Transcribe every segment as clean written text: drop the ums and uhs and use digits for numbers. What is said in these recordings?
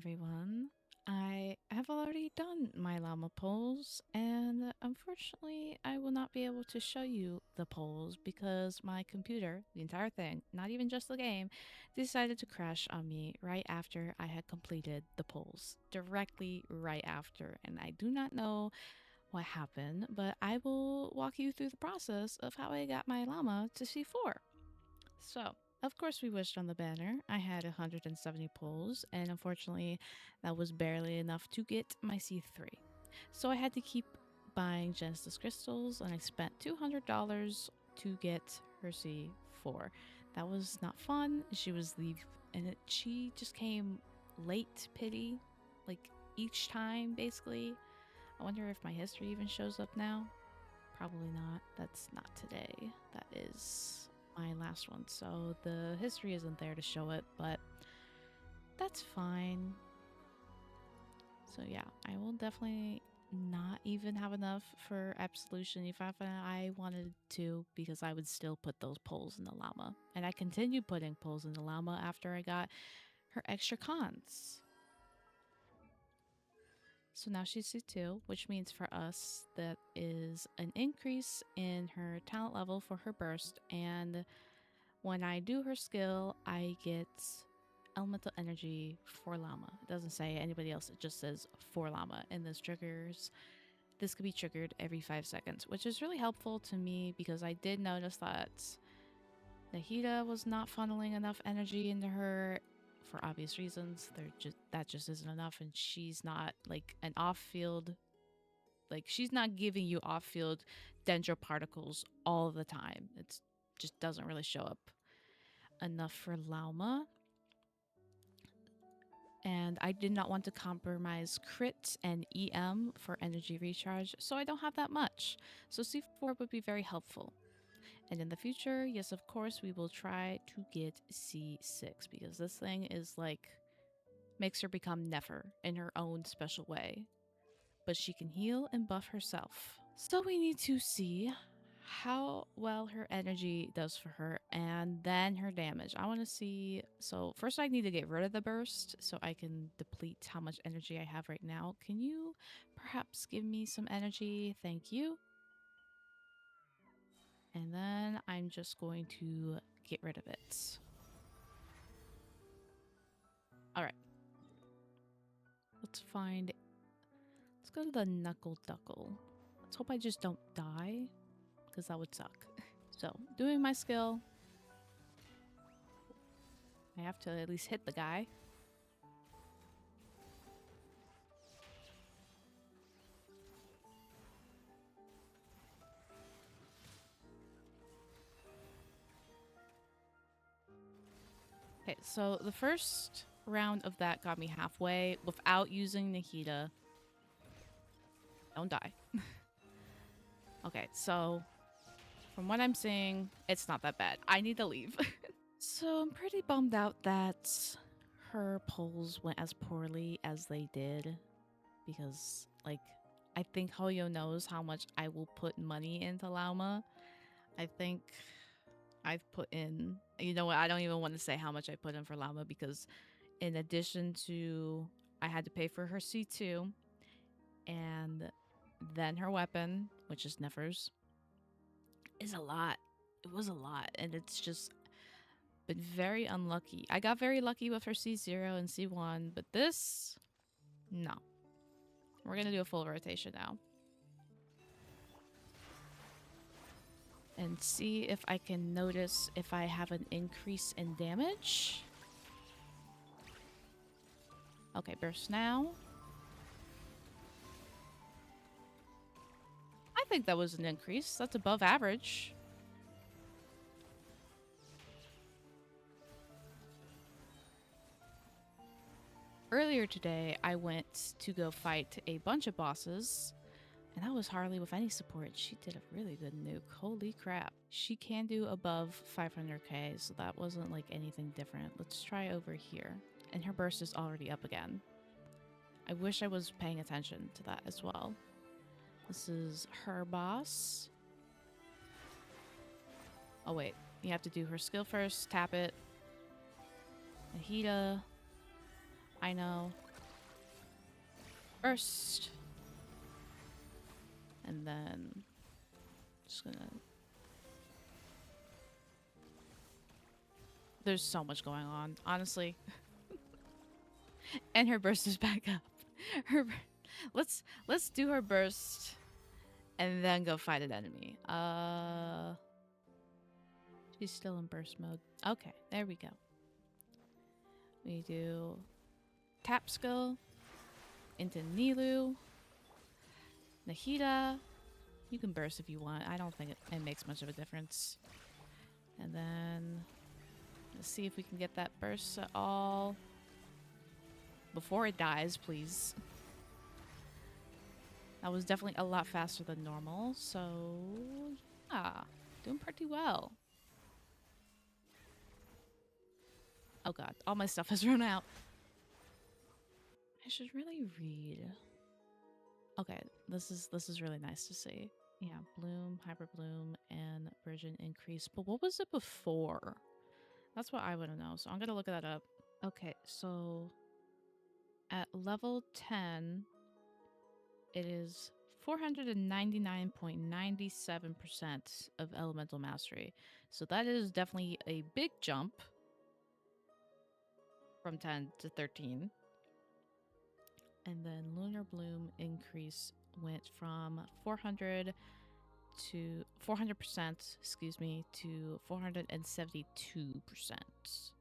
everyone. I have already done my llama polls, and unfortunately, I will not be able to show you the polls because my computer, the entire thing, not even just the game, decided to crash on me right after I had completed the polls. Directly right after, and I do not know what happened, but I will walk you through the process of how I got my llama to C4. So, of course, we wished on the banner. I had 170 pulls, and unfortunately, that was barely enough to get my C3. So I had to keep buying Genesis crystals, and I spent $200 to get her C4. That was not fun. She was she just came late, pity, like each time, basically. I wonder if my history even shows up now. Probably not. That's not today. That is my last one. So the history isn't there to show it, but that's fine. So yeah, I will definitely not even have enough for Absolution if I wanted to, because I would still put those poles in the llama. And I continued putting poles in the llama after I got her extra cons. So now she's C2, which means for us that is an increase in her talent level for her burst. And when I do her skill, I get elemental energy for llama. It doesn't say anybody else, it just says for llama. And this could be triggered every 5 seconds, which is really helpful to me because I did notice that Nahida was not funneling enough energy into her for obvious reasons. That just isn't enough, and she's not like an off-field, like she's not giving you off-field dendro particles all the time. It just doesn't really show up enough for Llama. And I did not want to compromise crit and EM for energy recharge, so I don't have that much. So C4 would be very helpful. And in the future, yes, of course, we will try to get C6 because this thing is like, makes her become Nefer in her own special way. But she can heal and buff herself. So we need to see how well her energy does for her and then her damage. I want to see. So first I need to get rid of the burst so I can deplete how much energy I have right now. Can you perhaps give me some energy? Thank you. And then I'm just going to get rid of it. Alright. Let's go to the Knuckle Duckle. Let's hope I just don't die, because that would suck. So, doing my skill. I have to at least hit the guy. Okay, so the first round of that got me halfway without using Nahida. Don't die. Okay, so from what I'm seeing, it's not that bad. I need to leave. So I'm pretty bummed out that her polls went as poorly as they did. Because, like, I think Hoyo knows how much I will put money into Llama. I think I've put in, you know what, I don't even want to say how much I put in for Llama because in addition to, I had to pay for her C2 and then her weapon, which is Nefer's, is a lot. It was a lot, and it's just been very unlucky. I got very lucky with her C0 and C1, but this, no. We're gonna do a full rotation now. And see if I can notice if I have an increase in damage. Okay, burst now. I think that was an increase. That's above average. Earlier today, I went to go fight a bunch of bosses, and that was Harley with any support. She did a really good nuke. Holy crap. She can do above 500k, so that wasn't like anything different. Let's try over here. And her burst is already up again. I wish I was paying attention to that as well. This is her boss. Oh wait, you have to do her skill first. Tap it. Nahida. I know. Burst. And then just gonna... There's so much going on, honestly. And her burst is back up. Her let's do her burst and then go fight an enemy. She's still in burst mode. Okay, there we go. We do tap skill into Nilu. Nahida. You can burst if you want. I don't think it makes much of a difference. And then let's see if we can get that burst at all before it dies, please. That was definitely a lot faster than normal, so yeah, doing pretty well. Oh god, all my stuff has run out. I should really read. Okay, this is really nice to see. Yeah, bloom, hyper bloom, and version increase. But what was it before? That's what I want to know. So I'm gonna look that up. Okay, so at level 10, it is 499.97% of elemental mastery. So that is definitely a big jump from 10 to 13. And then lunar bloom increase went from 400% to 472%.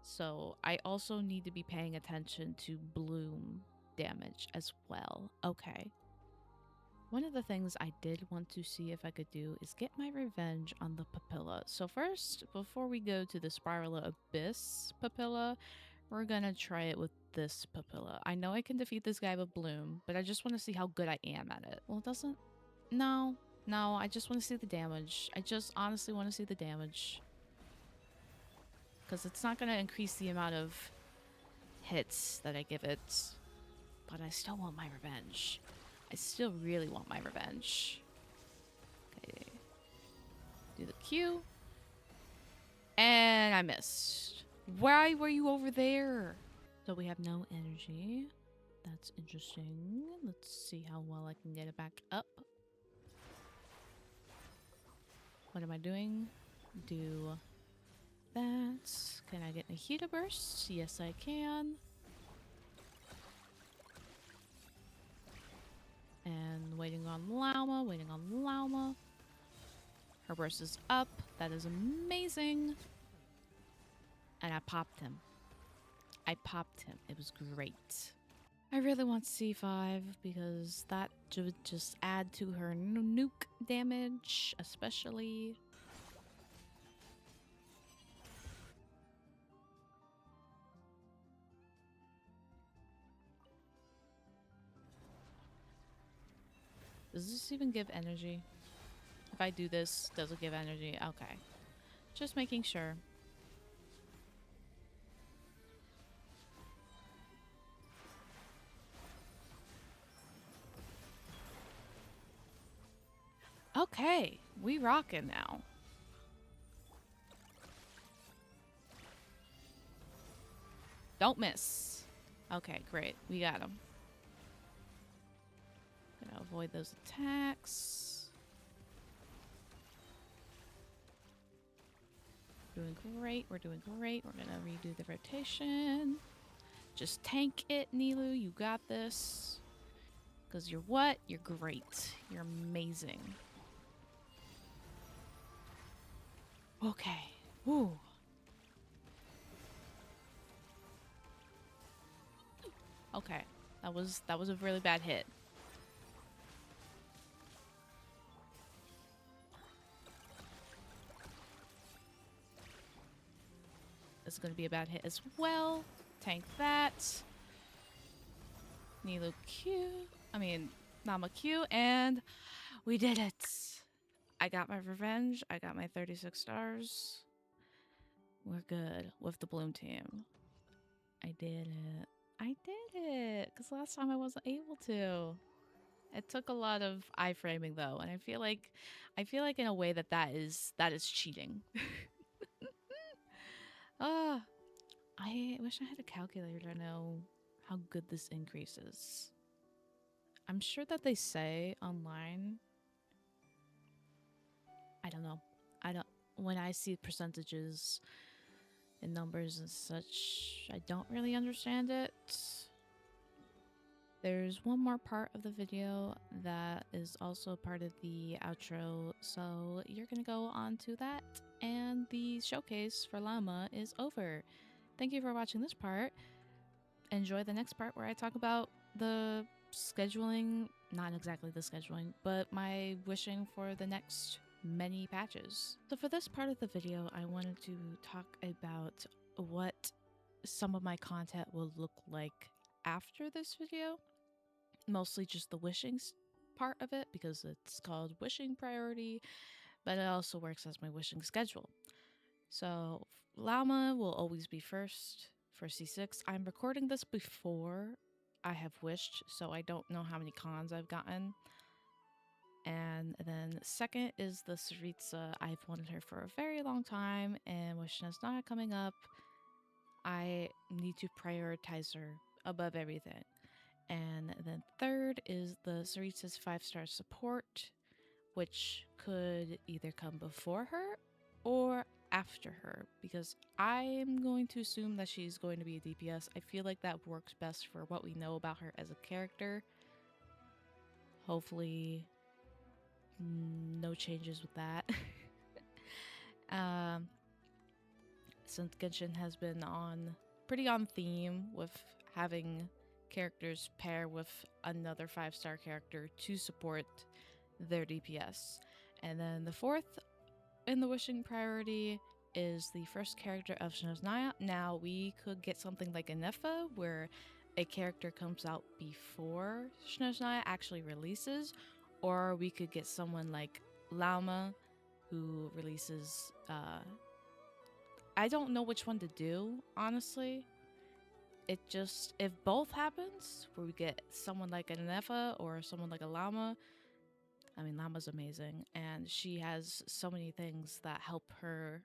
So I also need to be paying attention to bloom damage as well. Okay. One of the things I did want to see if I could do is get my revenge on the papilla. So first, before we go to the Spiral Abyss papilla, we're gonna try it with this papilla. I know I can defeat this guy with bloom, but I just want to see how good I am at it. Well, it doesn't... No, I just want to see the damage. I just honestly want to see the damage. Because it's not going to increase the amount of hits that I give it. But I still want my revenge. I still really want my revenge. Okay. Do the Q. And I missed. Why were you over there? So we have no energy. That's interesting. Let's see how well I can get it back up. What am I doing? Do that. Can I get a Nahida burst? Yes, I can. And waiting on Llama. Her burst is up. That is amazing. And I popped him. It was great. I really want C5 because that would just add to her nuke damage, especially. Does this even give energy? If I do this, does it give energy? Okay. Just making sure. Okay, we rockin' now. Don't miss. Okay, great. We got him. Gonna avoid those attacks. Doing great. We're doing great. We're gonna redo the rotation. Just tank it, Nilu. You got this. Because you're what? You're great. You're amazing. Okay. Woo. Okay. That was a really bad hit. This is going to be a bad hit as well. Tank that. Nilu Q. Llama Q. And we did it. I got my revenge. I got my 36 stars. We're good with the Bloom team. I did it. Because last time I wasn't able to. It took a lot of iframing though, and I feel like in a way that is cheating. I wish I had a calculator to know how good this increases. I'm sure that they say online, I don't know. I don't when I see percentages and numbers and such, I don't really understand it. There's one more part of the video that is also part of the outro, so you're gonna go on to that, and the showcase for Llama is over. Thank you for watching this part. Enjoy the next part where I talk about the scheduling, not exactly the scheduling, but my wishing for the next many patches. So for this part of the video, I wanted to talk about what some of my content will look like after this video. Mostly just the wishing part of it because it's called wishing priority, but it also works as my wishing schedule. So Llama will always be first for C6. I'm recording this before I have wished, so I don't know how many cons I've gotten. And then second is the Saritsa. I've wanted her for a very long time, and with Snezhnaya coming up, I need to prioritize her above everything. And then third is the Saritsa's 5-star support, which could either come before her or after her, because I'm going to assume that she's going to be a DPS. I feel like that works best for what we know about her as a character. Hopefully, no changes with that. Since Genshin has been pretty on theme with having characters pair with another 5-star character to support their DPS. And then the fourth in the wishing priority is the first character of Snezhnaya. Now we could get something like a Nefa where a character comes out before Snezhnaya actually releases, or we could get someone like Llama who releases I don't know which one to do, honestly. It just, if both happens, where we get someone like a Nefa or someone like a Llama, I mean, Llama's amazing, and she has so many things that help her,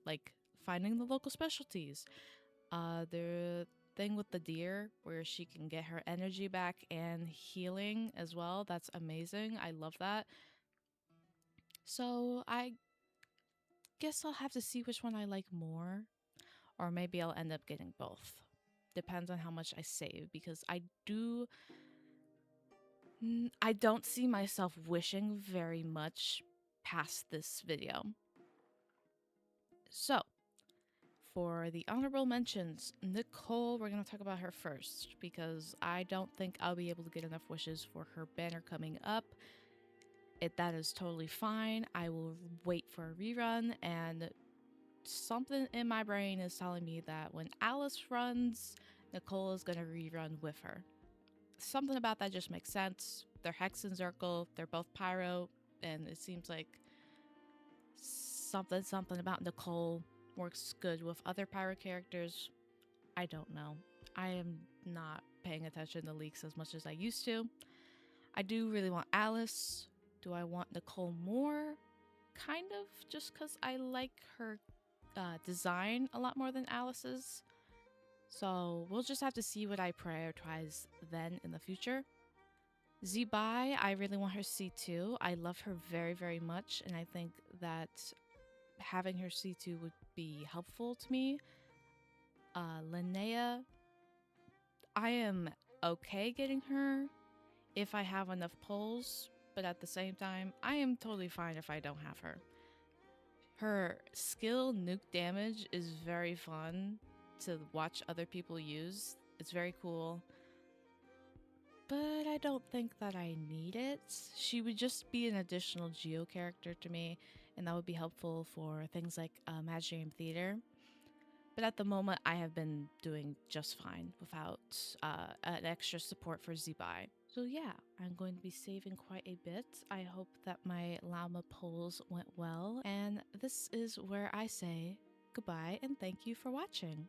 like finding the local specialties. The thing with the deer, where she can get her energy back and healing as well, that's amazing. I love that. So I guess I'll have to see which one I like more, or maybe I'll end up getting both. Depends on how much I save, because I don't see myself wishing very much past this video. So, for the honorable mentions, Nicole, we're going to talk about her first, because I don't think I'll be able to get enough wishes for her banner coming up. That is totally fine. I will wait for a rerun, and something in my brain is telling me that when Alice runs, Nicole is going to rerun with her. Something about that just makes sense. They're Hex and Zircle, they're both Pyro, and it seems like something about Nicole works good with other Pyro characters. I don't know. I am not paying attention to leaks as much as I used to. I do really want Alice. Do I want Nicole more? Kind of, just because I like her design a lot more than Alice's. So we'll just have to see what I prioritize then in the future. Zibai, I really want her C2. I love her very, very much, and I think that having her C2 would be helpful to me. Linnea, I am okay getting her if I have enough pulls, but at the same time, I am totally fine if I don't have her. Her skill, nuke damage, is very fun to watch other people use. It's very cool. But I don't think that I need it. She would just be an additional Geo character to me, and that would be helpful for things like Magic Theater. But at the moment, I have been doing just fine without an extra support for Zibai. So yeah, I'm going to be saving quite a bit. I hope that my Llama polls went well, and this is where I say goodbye and thank you for watching.